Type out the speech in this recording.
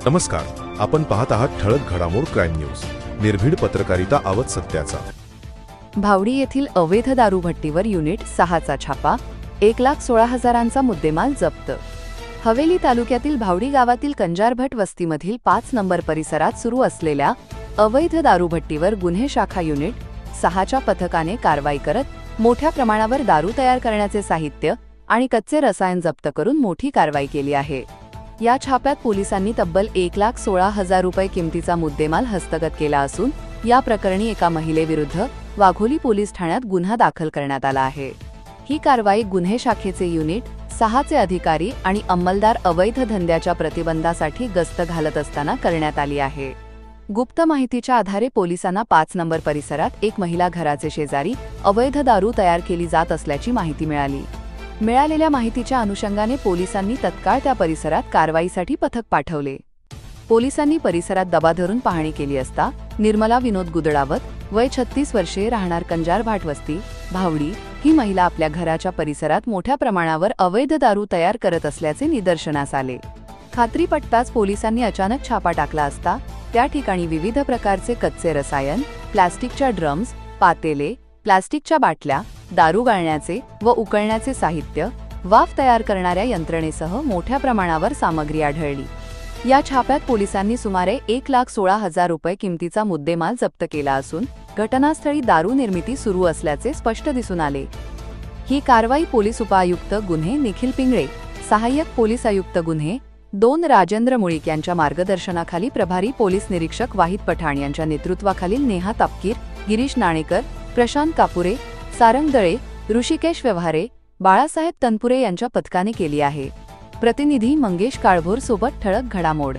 नमस्कार, आपण पाहत आहात ठळक घडामोड क्राईम न्यूज. निर्भीड पत्रकारिता आवत सत्याचा. भावडी येथील अवैध दारूभट्टीवर युनिट 6चा छापा, 1,16,000चा मुद्देमाल जप्त. हवेली तालुक्यातील भावडी गावातील कंजारभट वस्तीमधील 5 नंबर परिसरात सुरू असलेल्या अवैध दारूभट्टीवर गुन्हे शाखा युनिट 6च्या पथकाने कारवाई करत मोठ्या प्रमाणावर दारू तयार करण्याचे साहित्य आणि कच्चे रसायन जप्त करून मोठी कारवाई केली आहे. या छाप्यात पोलिसांनी तब्बल 1,16,000 रुपये किमतीचा मुद्देमाल हस्तगत केला असून या प्रकरणी एका महिलेविरुद्ध वाघोली पोलीस ठाण्यात गुन्हा दाखल करण्यात आला आहे. ही कारवाई गुन्हे शाखेचे युनिट 6चे अधिकारी आणि अंमलदार अवैध धंद्याच्या प्रतिबंधासाठी गस्त घालत असताना करण्यात आली आहे. गुप्त माहितीच्या आधारे पोलिसांना 5 नंबर परिसरात एक महिला घराचे शेजारी अवैध दारू तयार केली जात असल्याची माहिती मिळाली. मिळालेल्या माहितीच्या अनुषंगाने पोलिसांनी तत्काळ त्या परिसरात कारवाईसाठी पथक पाठवले. पोलिसांनी परिसरात दबा धरून पाहणी केली असता निर्मला विनोद गुदडावत, वय 36 वर्षे, राहणार कंजारभाट वस्ती, भावडी, ही महिला आपल्या घराच्या परिसरात मोठ्या प्रमाणावर अवैध दारू तयार करत असल्याचे निदर्शनास आले. खात्री पटताच पोलिसांनी अचानक छापा टाकला असता त्या ठिकाणी विविध प्रकारचे कच्चे रसायन, प्लास्टिकच्या ड्रम्स, पातेले, प्लास्टिकच्या बाटल्या, दारू गाळण्याचे व उकळण्याचे साहित्य, वाफ तयार करणाऱ्या यंत्रणेसह मोठ्या प्रमाणावर सामग्री आढळली. या छाप्यात पोलिसांनी सुमारे 1,16,000 रुपये किमतीचा मुद्देमाल जप्त केला असून घटनास्थळी दारू निर्मिती सुरू असल्याचे स्पष्ट दिसून आले. ही कारवाई पोलीस उपआयुक्त गुन्हे निखिल पिंगळे, सहाय्यक पोलीस आयुक्त गुन्हे 2 राजेंद्र मुळीक यांच्या मार्गदर्शनाखाली प्रभारी पोलीस निरीक्षक वाहिद पठाण यांच्या नेतृत्वाखालील नेहा तापकीर, गिरीश नाणेकर, प्रशांत कापुरे, सारंग दळे, ऋषिकेश व्यवहारे, बाळासाहेब तनपुरे यांच्या पथकाने केली आहे. प्रतिनिधी मंगेश काळभोर सोबत ठळक घडामोड.